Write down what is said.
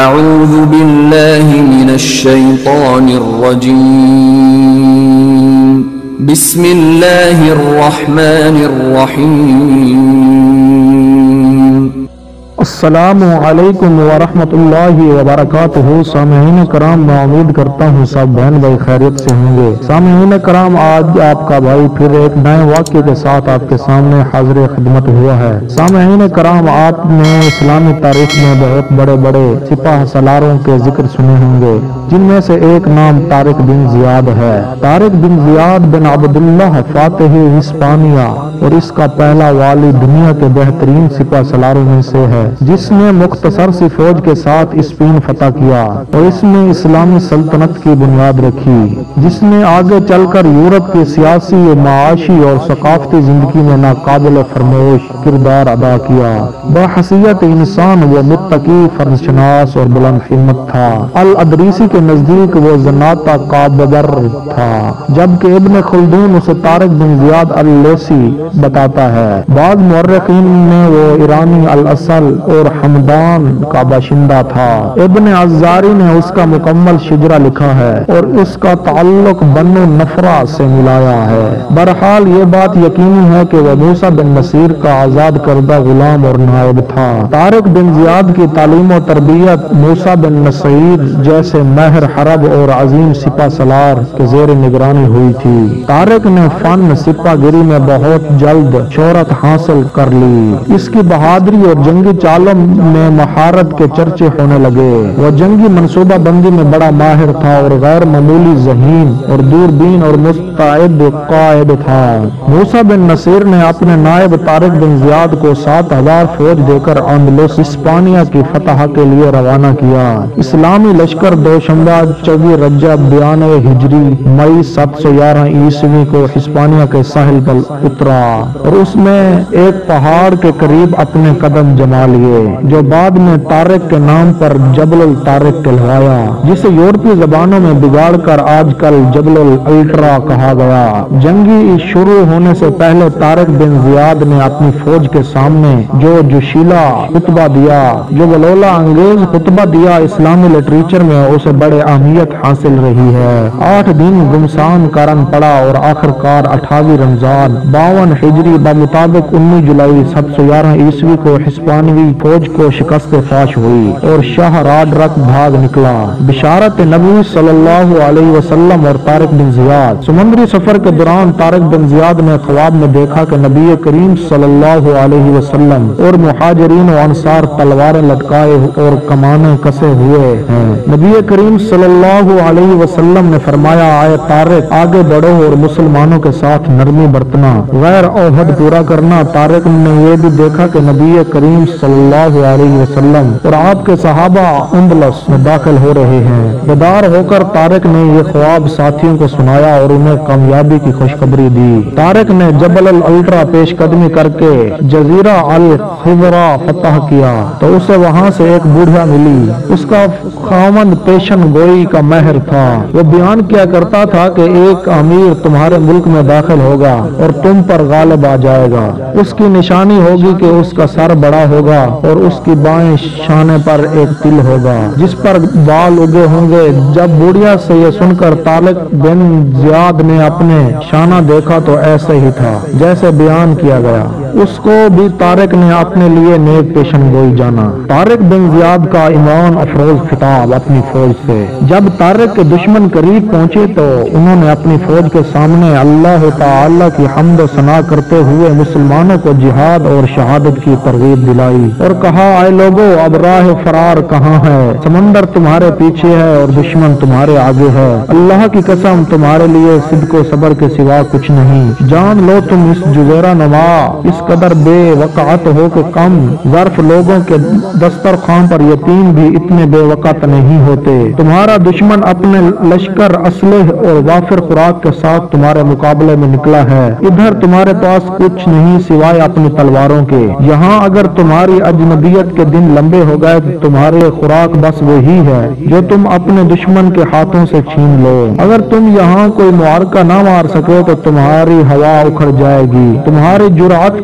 أعوذ بالله من الشيطان الرجيم بسم الله الرحمن الرحيم السلام علیکم ورحمۃ اللہ وبرکاتہ۔ سامعین کرام، میں امید کرتا ہوں سب بہن بھائی خیریت سے ہوں گے۔ سامعین کرام، آج آپ کا بھائی پھر ایک نئے واقعے کے ساتھ آپ کے سامنے حاضر خدمت ہوا ہے۔ سامعین کرام، آپ نے اسلامی تاریخ میں بہت بڑے بڑے سپاہ سالاروں کے ذکر سنے ہوں گے، جن میں سے ایک نام طارق بن زیاد ہے۔ طارق بن زیاد بن عبداللہ فاتح ہسپانیہ اور اس کا پہلا والی دنیا کے بہترین سپاہ سالاروں میں سے ہے، جس نے مختصر سی فوج کے ساتھ اسپین فتح کیا اور اس میں اسلامی سلطنت کی بنیاد رکھی، جس نے آگے چل کر یورپ کی سیاسی، معاشی اور ثقافتی زندگی میں ناقابل فرموش کردار ادا کیا۔ بحیثیت انسان وہ متقی، فرزشناس اور بلند ہمت تھا۔ الادریسی کے نزدیک وہ زناتہ کابدر تھا، جبکہ ابن خلدون اسے طارق بن زیاد اللیسی بتاتا ہے۔ بعض مورخین نے وہ ایرانی الاصل اور حمدان کا باشندہ تھا۔ ابن عزاری نے اس کا مکمل شجرہ لکھا ہے اور اس کا تعلق بنو نفرہ سے ملایا ہے۔ بہرحال یہ بات یقینی ہے کہ وہ موسیٰ بن نصیر کا آزاد کردہ غلام اور نائب تھا۔ طارق بن زیاد کی تعلیم و تربیت موسیٰ بن نصیر جیسے ماہر حرب اور عظیم سپاہ سالار کے زیر نگرانی ہوئی تھی۔ طارق نے فن سپاہ گیری میں بہت جلد شہرت حاصل کر لی۔ اس کی بہادری اور جنگی چالوں میں مہارت کے چرچے ہونے لگے۔ وہ جنگی منصوبہ بندی میں بڑا ماہر تھا اور غیر معمولی ذہین اور دوربین اور مستعد قائد تھا۔ موسیٰ بن نصیر نے اپنے نائب طارق بن زیاد کو 7,000 فوج دے کر اندلس ہسپانیہ کی فتح کے لیے روانہ کیا۔ اسلامی لشکر دوشنبہ 24 رجب 92 ہجری مئی 711 عیسوی کو ہسپانیہ کے ساحل پر اترا اور اس میں ایک پہاڑ کے قریب اپنے قدم جما لیے، جو بعد میں طارق کے نام پر جبل الطارق کہلایا، جسے یورپی زبانوں میں بگاڑ کر آج کل جبل الالٹرا کہا گیا۔ جنگی شروع ہونے سے پہلے طارق بن زیاد نے اپنی فوج کے سامنے جو جوشیلا خطبہ دیا، جو ولولہ انگیز خطبہ دیا، اسلامی لٹریچر میں اسے بڑے اہمیت حاصل رہی ہے۔ 8 دن گمسان کرن پڑا اور آخرکار 28 رمضان 52 ہجری بمطابق 19 جولائی 711 عیسوی کو ہسپانوی فوج کو شکست فاش ہوئی اور شاہ راڈرک بھاگ نکلا۔ بشارت نبی صلی اللہ علیہ وسلم اور طارق بن زیاد۔ سمندری سفر کے دوران طارق بن زیاد نے خواب میں دیکھا کہ نبی کریم صلی اللہ علیہ وسلم اور مہاجرین و انصار تلواریں لٹکائے اور کمانیں کسے ہوئے ہیں۔ نبی کریم صلی اللہ علیہ وسلم نے فرمایا، آئے طارق، آگے بڑھو اور مسلمانوں کے ساتھ نرمی برتنا، غیر عہد پورا کرنا۔ طارق نے یہ بھی دیکھا کہ نبی کریم صلی اللہ علیہ وسلم اور آپ کے صحابہ اندلس میں داخل ہو رہے ہیں۔ بیدار ہو کر طارق نے یہ خواب ساتھیوں کو سنایا اور انہیں کامیابی کی خوشخبری دی۔ طارق نے جبل الالٹرا پیش قدمی کر کے جزیرہ الخضرا فتح کیا تو اسے وہاں سے ایک بوڑھا ملی۔ اس کا خاوند پیشن گوئی کا ماہر تھا۔ وہ بیان کیا کرتا تھا کہ ایک امیر تمہارے ملک میں داخل ہوگا اور تم پر غالب آ جائے گا۔ اس کی نشانی ہوگی کہ اس کا سر بڑا ہوگا اور اس کی بائیں شانے پر ایک تل ہوگا جس پر بال اگے ہوں گے۔ جب بوڑھیا سے یہ سن کر طارق بن زیاد نے اپنے شانہ دیکھا تو ایسے ہی تھا جیسے بیان کیا گیا۔ اس کو بھی طارق نے اپنے لیے نیک پیشن گوئی جانا۔ طارق بن زیاد کا ایمان افروز خطاب اپنی فوج سے۔ جب طارق کے دشمن قریب پہنچے تو انہوں نے اپنی فوج کے سامنے اللہ تعالی کی حمد و ثنا کرتے ہوئے مسلمانوں کو جہاد اور شہادت کی ترغیب دلائی اور کہا، اے لوگو، اب راہ فرار کہاں ہے؟ سمندر تمہارے پیچھے ہے اور دشمن تمہارے آگے ہے۔ اللہ کی قسم، تمہارے لیے صدق و صبر کے سوا کچھ نہیں۔ جان لو تم اس جزیرہ نما اس قدر بے وقعت ہو کہ کم ظرف لوگوں کے دسترخوان پر یتیم بھی اتنے بے وقت نہیں ہوتے۔ تمہارا دشمن اپنے لشکر، اسلحے اور وافر خوراک کے ساتھ تمہارے مقابلے میں نکلا ہے۔ ادھر تمہارے پاس کچھ نہیں سوائے اپنی تلواروں کے۔ یہاں اگر تمہاری اجنبیت کے دن لمبے ہو گئے تو تمہارے خوراک بس وہی ہے جو تم اپنے دشمن کے ہاتھوں سے چھین لو۔ اگر تم یہاں کوئی معرکہ نہ مار سکے تو تمہاری ہوا اکھڑ جائے گی۔ تمہاری جرأت